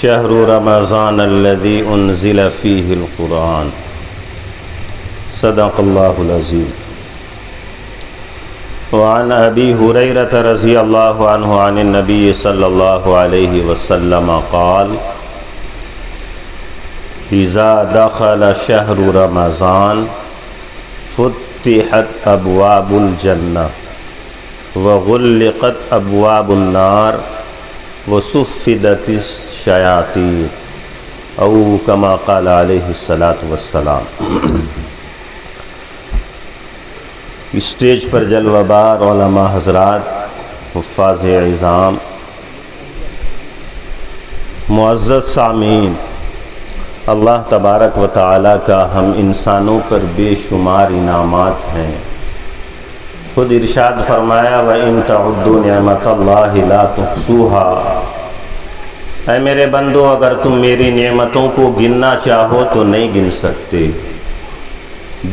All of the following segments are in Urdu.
شهر رمضان الذي انزل فيه القرآن صدق الله العظيم. وعن ابي هريرة رضي الله عنه عن النبي صلى الله عليه وسلم قال: اذا دخل شهر رمضان فتحت ابواب الجنة وغلقت ابواب النار وصفدت الشیاطین او کما قال علیہ الصلاۃ والسلام. اسٹیج پر جلوہ بار علماء حضرات، حفاظ اعظام، معزز سامعین، اللہ تبارک و تعالیٰ کا ہم انسانوں پر بے شمار انعامات ہیں. خود ارشاد فرمایا وَإِن تَعُدُّوا نِعْمَةَ اللَّهِ لَا تُحْصُوهَا. اے میرے بندو، اگر تم میری نعمتوں کو گننا چاہو تو نہیں گن سکتے،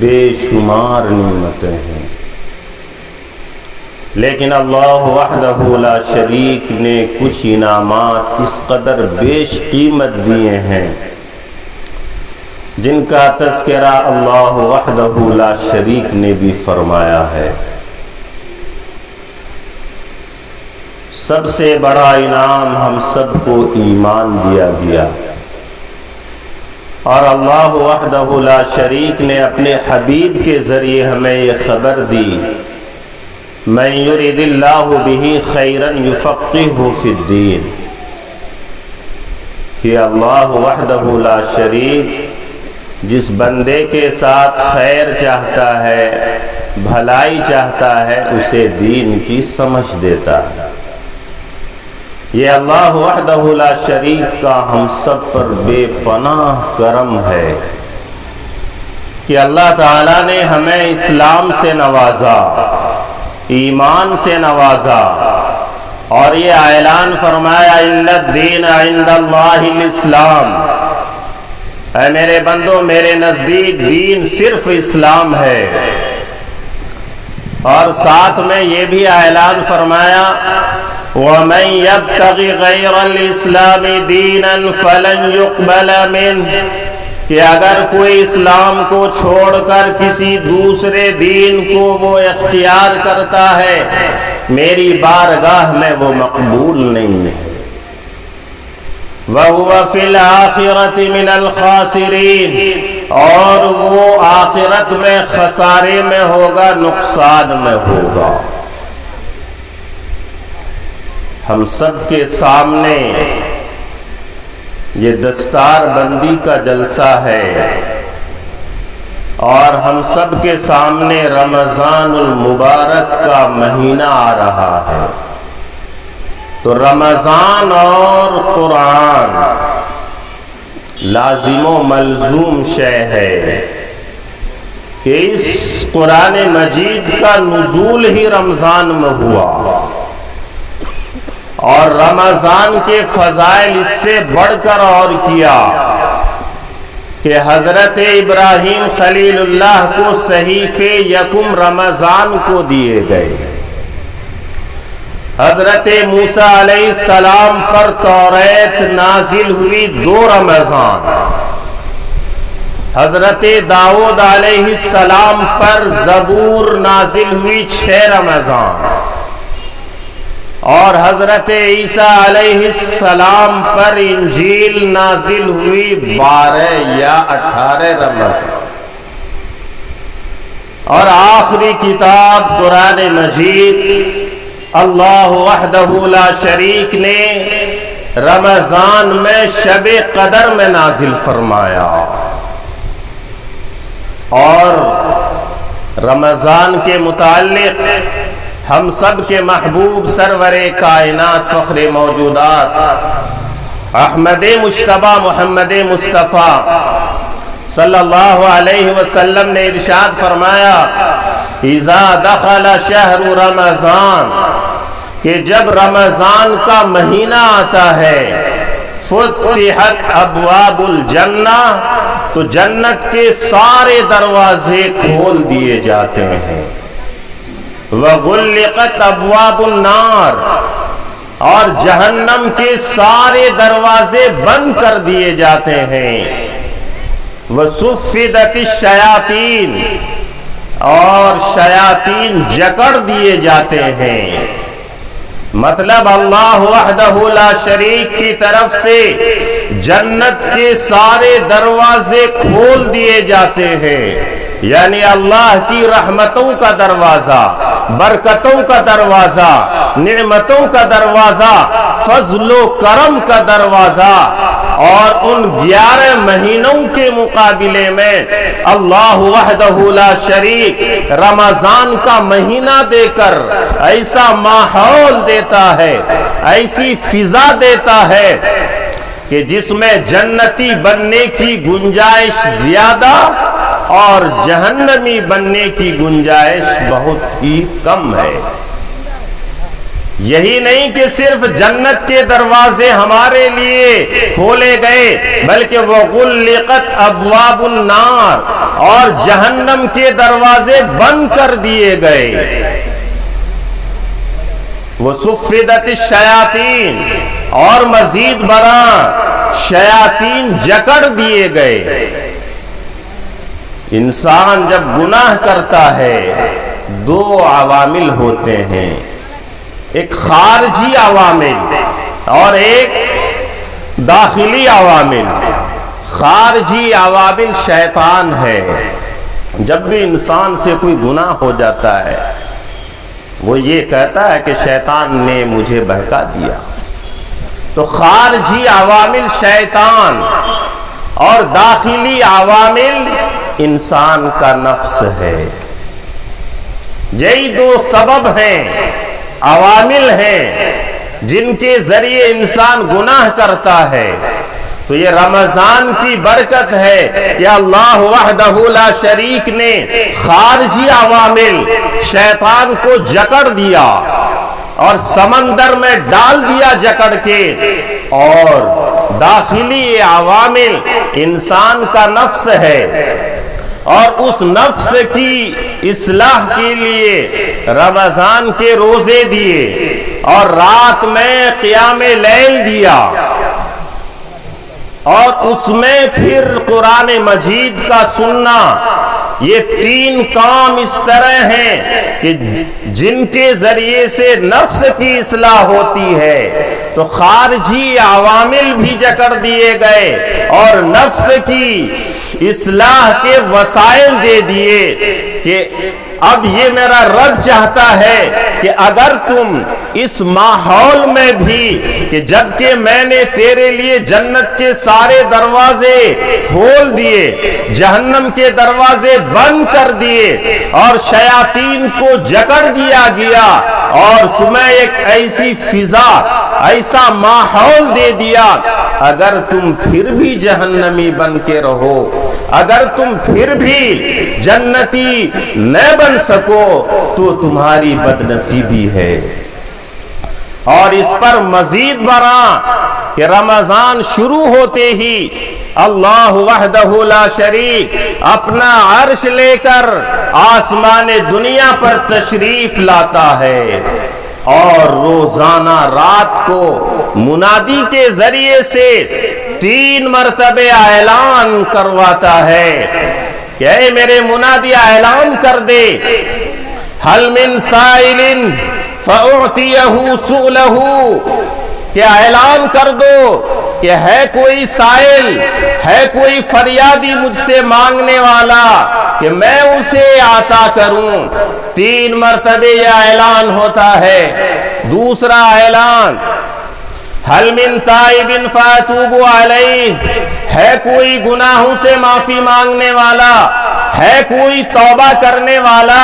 بے شمار نعمتیں ہیں. لیکن اللہ وحدہ لا شریک نے کچھ انعامات اس قدر بیش قیمت دیے ہیں جن کا تذکرہ اللہ وحدہ لا شریک نے بھی فرمایا ہے. سب سے بڑا انعام ہم سب کو ایمان دیا گیا، اور اللہ وحدہ لا شریک نے اپنے حبیب کے ذریعے ہمیں یہ خبر دی من یرد اللہ بہ خیرا یفقہہ فی الدین، کہ اللہ وحدہ لا شریک جس بندے کے ساتھ خیر چاہتا ہے، بھلائی چاہتا ہے، اسے دین کی سمجھ دیتا ہے. یہ اللہ وحدہ لا شریک کا ہم سب پر بے پناہ کرم ہے کہ اللہ تعالیٰ نے ہمیں اسلام سے نوازا، ایمان سے نوازا، اور یہ اعلان فرمایا ان الدین عند اللہ الاسلام. اے میرے بندو، میرے نزدیک دین صرف اسلام ہے. اور ساتھ میں یہ بھی اعلان فرمایا وَمَن يَبْتَغِ غَيْرَ الْإِسْلَامِ دِينًا فَلَن يُقْبَلَ مِنْهُ، کہ اگر کوئی اسلام کو چھوڑ کر کسی دوسرے دین کو وہ اختیار کرتا ہے، میری بارگاہ میں وہ مقبول نہیں ہے. وَهُوَ فِي الْآخِرَةِ مِنَ الْخَاسِرِينَ، اور وہ آخرت میں خسارے میں ہوگا، نقصان میں ہوگا. ہم سب کے سامنے یہ دستار بندی کا جلسہ ہے، اور ہم سب کے سامنے رمضان المبارک کا مہینہ آ رہا ہے. تو رمضان اور قرآن لازم و ملزوم شے ہے کہ اس قرآن مجید کا نزول ہی رمضان میں ہوا، اور رمضان کے فضائل اس سے بڑھ کر اور کیا کہ حضرت ابراہیم خلیل اللہ کو صحیفے یکم رمضان کو دیے گئے. حضرت موسیٰ علیہ السلام پر توریت نازل ہوئی 2 رمضان، حضرت داؤد علیہ السلام پر زبور نازل ہوئی 6 رمضان، اور حضرت عیسیٰ علیہ السلام پر انجیل نازل ہوئی 12 یا 18 رمضان. اور آخری کتاب قرآن مجید اللہ وحدہ لا شریک نے رمضان میں شب قدر میں نازل فرمایا. اور رمضان کے متعلق ہم سب کے محبوب سرور کائنات فخر موجودات احمد مجتبی محمد مصطفیٰ صلی اللہ علیہ وسلم نے ارشاد فرمایا اذا دخل شہر رمضان، کہ جب رمضان کا مہینہ آتا ہے فتحت ابواب الجنہ، تو جنت کے سارے دروازے کھول دیے جاتے ہیں. وغلقت ابواب النار، اور جہنم کے سارے دروازے بند کر دیے جاتے ہیں۔ وَصُفِّدَتِ الشَّيَاطِينُ، اور شیاطین جکڑ دیے جاتے ہیں۔ مطلب اللہ وحدہ لا شریک کی طرف سے جنت کے سارے دروازے کھول دیے جاتے ہیں، یعنی اللہ کی رحمتوں کا دروازہ، برکتوں کا دروازہ، نعمتوں کا دروازہ، فضل و کرم کا دروازہ، اور ان 11 مہینوں کے مقابلے میں اللہ وحدہ لا شریک رمضان کا مہینہ دے کر ایسا ماحول دیتا ہے، ایسی فضا دیتا ہے کہ جس میں جنتی بننے کی گنجائش زیادہ اور جہنمی بننے کی گنجائش بہت ہی کم ہے۔ یہی نہیں کہ صرف جنت کے دروازے ہمارے لیے کھولے گئے، بلکہ وَغُلِّقَتْ أَبْوَابُ النَّارِ، اور جہنم کے دروازے بند کر دیے گئے۔ وَصُفِّدَتِ الشَّيَاطِينُ، اور مزید برآں شیاطین جکڑ دیے گئے۔ انسان جب گناہ کرتا ہے 2 عوامل ہوتے ہیں، ایک خارجی عوامل اور ایک داخلی عوامل۔ خارجی عوامل شیطان ہے۔ جب بھی انسان سے کوئی گناہ ہو جاتا ہے وہ یہ کہتا ہے کہ شیطان نے مجھے بہکا دیا۔ تو خارجی عوامل شیطان اور داخلی عوامل انسان کا نفس ہے۔ یہی 2 سبب ہیں، عوامل ہیں جن کے ذریعے انسان گناہ کرتا ہے۔ تو یہ رمضان کی برکت ہے کہ اللہ وحدہ لا شریک نے خارجی عوامل شیطان کو جکڑ دیا اور سمندر میں ڈال دیا جکڑ کے، اور داخلی عوامل انسان کا نفس ہے، اور اس نفس کی اصلاح کے لیے رمضان کے روزے دیے اور رات میں قیام لیل دیا، اور اس میں پھر قرآن مجید کا سننا۔ یہ 3 کام اس طرح ہیں کہ جن کے ذریعے سے نفس کی اصلاح ہوتی ہے۔ تو خارجی عوامل بھی جکڑ دیے گئے اور نفس کی اصلاح کے وسائل دے دیے کہ اب یہ میرا رب چاہتا ہے کہ اگر تم اس ماحول میں بھی کہ جبکہ میں نے تیرے لیے جنت کے سارے دروازے کھول دیے، جہنم کے دروازے بند کر دیے اور شیاطین کو جکڑ دیا گیا، اور تمہیں ایک ایسی فضا، ایسا ماحول دے دیا، اگر تم پھر بھی جہنمی بن کے رہو، اگر تم پھر بھی جنتی نہ بن سکو تو تمہاری بدنصیبی ہے۔ اور اس پر مزید برآں کہ رمضان شروع ہوتے ہی اللہ وحدہ لا شریک اپنا عرش لے کر آسمان دنیا پر تشریف لاتا ہے، اور روزانہ رات کو منادی کے ذریعے سے 3 مرتبہ اعلان کرواتا ہے کہ اے میرے منادی اعلان کر دے، حل من سائل فأعطیہ سؤلہ، کہ اعلان کر دو کہ ہے کوئی سائل، ہے کوئی فریادی مجھ سے مانگنے والا کہ میں اسے عطا کروں۔ 3 مرتبہ یہ اعلان ہوتا ہے۔ دوسرا اعلان، حل من تائب فاتوب علیہ، ہے کوئی گناہوں سے معافی مانگنے والا، ہے کوئی توبہ کرنے والا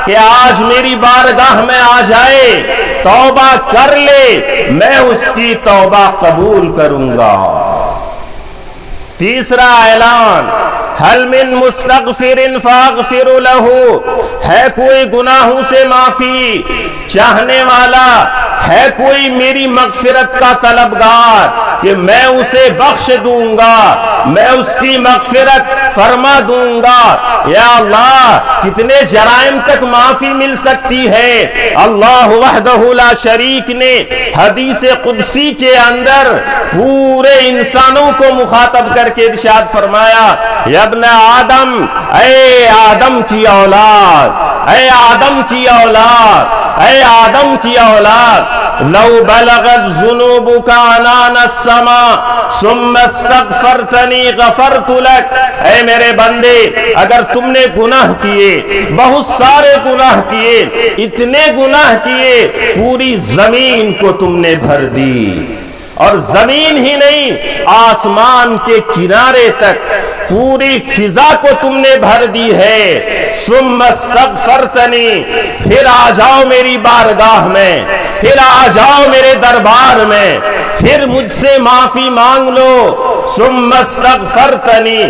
کہ آج میری بارگاہ میں آ جائے، توبہ کر لے، میں اس کی توبہ قبول کروں گا۔ تیسرا اعلان، هل من مستغفر فاغفر له، ہے کوئی گناہوں سے معافی چاہنے والا، ہے کوئی میری مغفرت کا طلبگار کہ میں اسے بخش دوں گا، میں اس کی مغفرت فرما دوں گا۔ یا اللہ کتنے جرائم تک معافی مل سکتی ہے؟ اللہ وحدہ لا شریک نے حدیث قدسی کے اندر پورے انسانوں کو مخاطب کر کے ارشاد فرمایا، یا ابن آدم، اے آدم کی اولاد، اے آدم کی اولاد، اے آدم کی اولاد، لو بلغت ذنوبک عنان السماء ثم استغفرتنی غفرت لک، اے میرے بندے اگر تم نے گناہ کیے، بہت سارے گناہ کیے، اتنے گناہ کیے پوری زمین کو تم نے بھر دی، اور زمین ہی نہیں آسمان کے کنارے تک پوری فضا کو تم نے بھر دی ہے۔ ثم استغفرتنی، پھر آ جاؤ میری بارگاہ میں، پھر آ جاؤ میرے دربار میں، پھر مجھ سے معافی مانگ لو۔ ثم استغفرتنی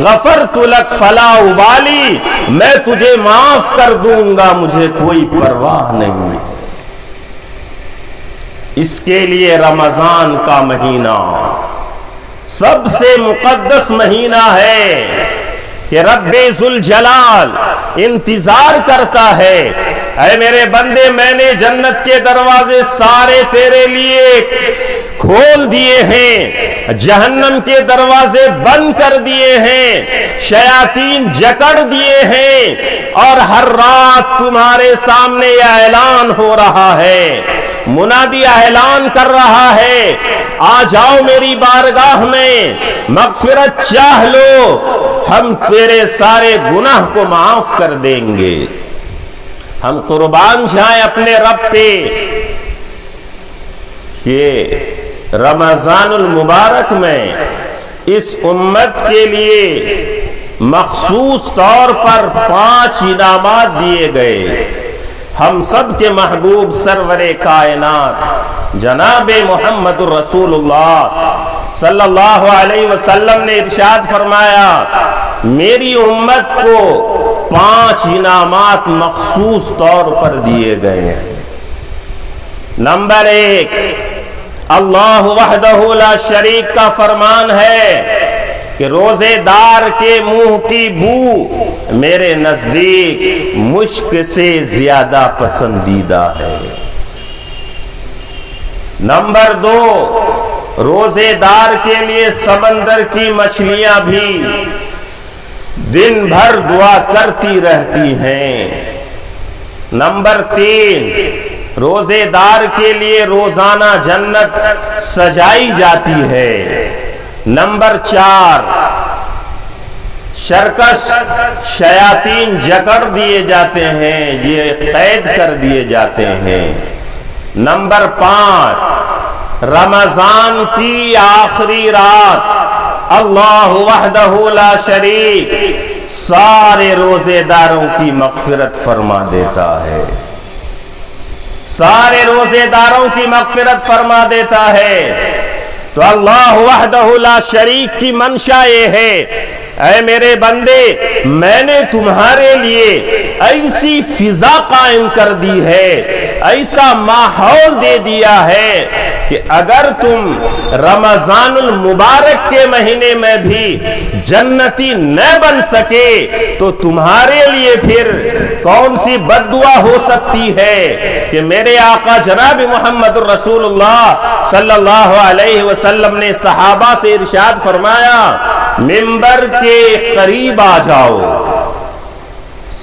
غفرت لک فلا ابالی، میں تجھے معاف کر دوں گا، مجھے کوئی پرواہ نہیں۔ اس کے لیے رمضان کا مہینہ سب سے مقدس مہینہ ہے کہ رب ذوالجلال انتظار کرتا ہے، اے میرے بندے میں نے جنت کے دروازے سارے تیرے لیے کھول دیے ہیں، جہنم کے دروازے بند کر دیے ہیں، شیاطین جکڑ دیے ہیں، اور ہر رات تمہارے سامنے یہ اعلان ہو رہا ہے، منادی اعلان کر رہا ہے، آ جاؤ میری بارگاہ میں، مغفرت چاہ لو، ہم تیرے سارے گناہ کو معاف کر دیں گے۔ ہم قربان جائیں اپنے رب پہ کہ رمضان المبارک میں اس امت کے لیے مخصوص طور پر 5 انعامات دیے گئے۔ ہم سب کے محبوب سرور کائنات جناب محمد الرسول اللہ صلی اللہ علیہ وسلم نے ارشاد فرمایا، میری امت کو 5 انعامات مخصوص طور پر دیے گئے ہیں۔ نمبر 1، اللہ وحدہ لا شریک کا فرمان ہے کہ روزے دار کے منہ کی بو میرے نزدیک مشک سے زیادہ پسندیدہ ہے۔ نمبر 2، روزے دار کے لیے سمندر کی مچھلیاں بھی دن بھر دعا کرتی رہتی ہیں۔ نمبر 3، روزے دار کے لیے روزانہ جنت سجائی جاتی ہے۔ نمبر 4، شرکش شیاطین جکڑ دیے جاتے ہیں، یہ قید کر دیے جاتے ہیں۔ نمبر 5، رمضان کی آخری رات اللہ وحدہ لا شریک سارے روزے داروں کی مغفرت فرما دیتا ہے، سارے روزے داروں کی مغفرت فرما دیتا ہے۔ تو اللہ وحدہ لا شریک کی منشا یہ ہے، اے میرے بندے میں نے تمہارے لیے ایسی فضا قائم کر دی ہے، ایسا ماحول دے دیا ہے کہ اگر تم رمضان المبارک کے مہینے میں بھی جنتی نہ بن سکے تو تمہارے لیے پھر کون سی بد دعا ہو سکتی ہے کہ میرے آقا جناب محمد الرسول اللہ صلی اللہ علیہ وسلم نے صحابہ سے ارشاد فرمایا، منبر کے قریب آ جاؤ۔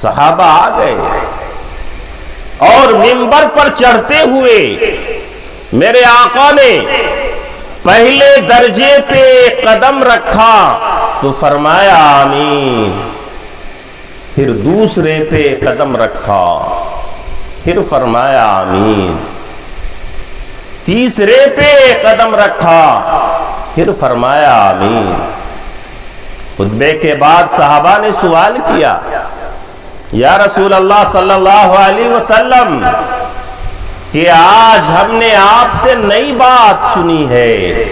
صحابہ آ گئے اور منبر پر چڑھتے ہوئے میرے آقا نے پہلے درجے پہ قدم رکھا تو فرمایا آمین، پھر دوسرے پہ قدم رکھا پھر فرمایا آمین، تیسرے پہ قدم رکھا پھر فرمایا آمین۔ خطبے کے بعد صحابہ نے سوال کیا، یا رسول اللہ صلی اللہ علیہ وسلم کہ آج ہم نے آپ سے نئی بات سنی ہے،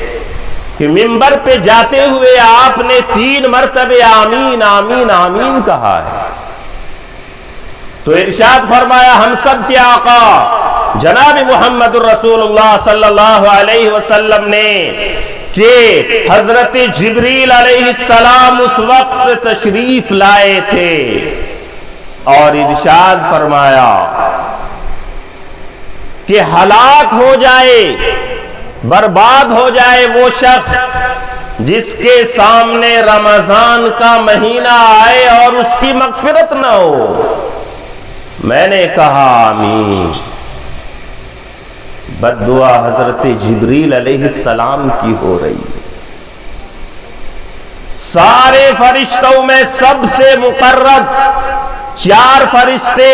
کہ منبر پہ جاتے ہوئے آپ نے 3 مرتبہ آمین آمین آمین کہا ہے، تو ارشاد فرمایا ہم سب کے آقا جناب محمد الرسول اللہ صلی اللہ علیہ وسلم نے کہ حضرت جبریل علیہ السلام اس وقت تشریف لائے تھے اور ارشاد فرمایا کہ ہلاک ہو جائے، برباد ہو جائے وہ شخص جس کے سامنے رمضان کا مہینہ آئے اور اس کی مغفرت نہ ہو۔ میں نے کہا آمین۔ بد دعا حضرت جبریل علیہ السلام کی ہو رہی ہے۔ سارے فرشتوں میں سب سے مقرب 4 فرشتے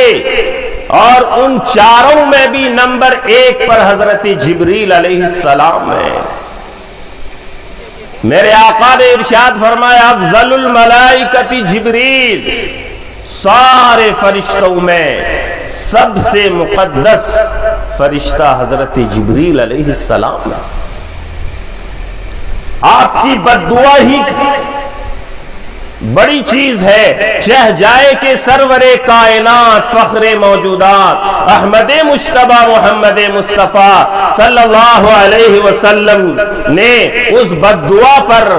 اور ان 4 میں بھی نمبر 1 پر حضرت جبریل علیہ السلام ہے۔ میرے آقا نے ارشاد فرمایا افضل الملائکۃ جبریل، سارے فرشتوں میں سب سے مقدس فرشتہ حضرت جبریل علیہ السلام ہے۔ آپ کی بد دعا ہی بڑی چیز ہے، چہ جائے کہ سرور کائنات فخر موجودات احمد مجتبی محمد مصطفیٰ صلی اللہ علیہ وسلم نے اس بد دعا پر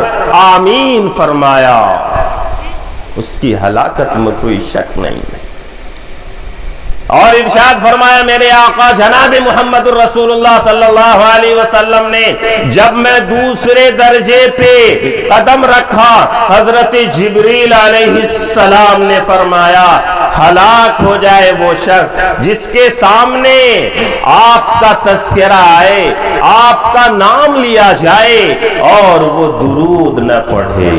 آمین فرمایا، اس کی ہلاکت میں کوئی شک نہیں ہے۔ اور ارشاد فرمایا میرے آقا جناب محمد الرسول اللہ صلی اللہ علیہ وسلم نے جب میں دوسرے درجے پہ قدم رکھا، حضرت جبریل علیہ السلام نے فرمایا ہلاک ہو جائے وہ شخص جس کے سامنے آپ کا تذکرہ آئے، آپ کا نام لیا جائے اور وہ درود نہ پڑھے۔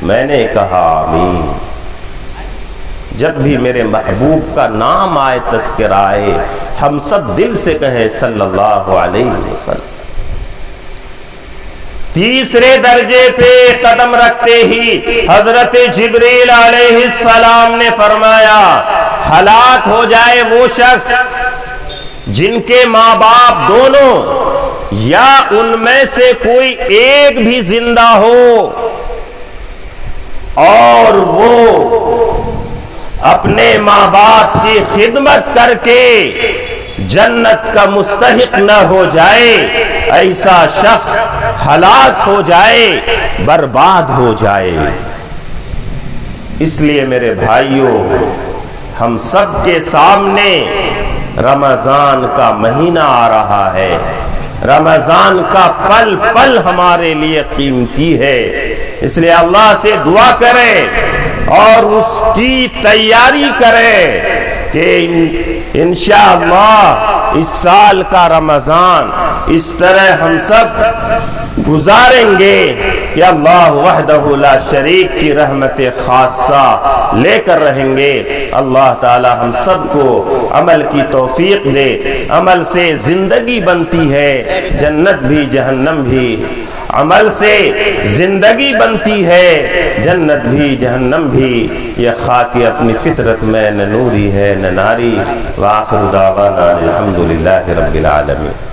میں نے کہا آمین۔ جب بھی میرے محبوب کا نام آئے، تذکرہ آئے، ہم سب دل سے کہیں صلی اللہ علیہ وسلم۔ تیسرے درجے پہ قدم رکھتے ہی حضرت جبریل علیہ السلام نے فرمایا ہلاک ہو جائے وہ شخص جن کے ماں باپ دونوں یا ان میں سے کوئی ایک بھی زندہ ہو اور وہ اپنے ماں باپ کی خدمت کر کے جنت کا مستحق نہ ہو جائے، ایسا شخص ہلاک ہو جائے، برباد ہو جائے۔ اس لیے میرے بھائیوں، ہم سب کے سامنے رمضان کا مہینہ آ رہا ہے، رمضان کا پل پل ہمارے لیے قیمتی ہے، اس لیے اللہ سے دعا کریں اور اس کی تیاری کریں کہ انشاءاللہ اس سال کا رمضان اس طرح ہم سب گزاریں گے کہ اللہ وحدہ لا شریک کی رحمت خاصہ لے کر رہیں گے۔ اللہ تعالی ہم سب کو عمل کی توفیق دے، عمل سے زندگی بنتی ہے، جنت بھی جہنم بھی، عمل سے زندگی بنتی ہے، جنت بھی جہنم بھی۔ یہ خاکی اپنی فطرت میں نہ نوری ہے نہ ناری۔ وآخر دعوانا الحمدللہ رب العالمین۔